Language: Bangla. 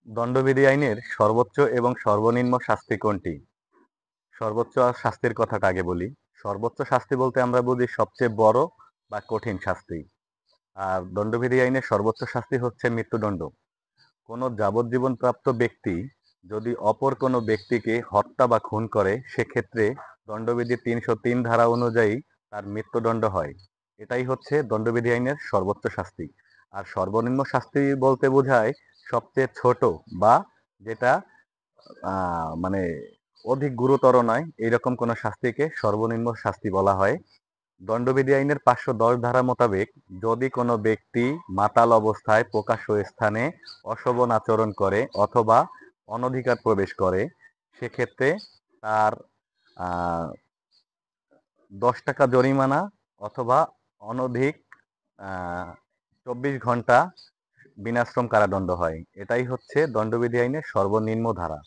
দণ্ডবিধি আইনের সর্বোচ্চ এবং সর্বনিম্ন শাস্তি কোনটি? সর্বোচ্চ শাস্তির কথাটা আগে বলি। সর্বোচ্চ শাস্তি বলতে আমরা বুঝি সবচেয়ে বড় বা কঠিন শাস্তি। আর দণ্ডবিধি আইনের সর্বোচ্চ শাস্তি হচ্ছে মৃত্যুদণ্ড। কোনো যাবজ্জীবনপ্রাপ্ত ব্যক্তি যদি অপর কোনো ব্যক্তিকে হত্যা বা খুন করে, সেক্ষেত্রে দণ্ডবিধির ৩০৩ ধারা অনুযায়ী তার মৃত্যুদণ্ড হয়। এটাই হচ্ছে দণ্ডবিধি আইনের সর্বোচ্চ শাস্তি। আর সর্বনিম্ন শাস্তি বলতে বোঝায় সবচেয়ে ছোট বা যেটা মানে অধিক গুরুতর নয়, এরকম কোনো শাস্তিকে সর্বনিম্ন শাস্তি বলা হয়। দণ্ডবিধি আইনের ৫১০ ধারা মোতাবেক যদি কোনো ব্যক্তি মাতাল অবস্থায় প্রকাশ্য স্থানে অশোভন আচরণ করে অথবা অনধিকার প্রবেশ করে, সেক্ষেত্রে তার আহ ১০ টাকা জরিমানা অথবা অনধিক আহ ২৪ ঘন্টা বিনাশ্রম কারাদণ্ড হয়। এটাই হচ্ছে দণ্ডবিধি আইনের সর্বনিম্ন ধারা।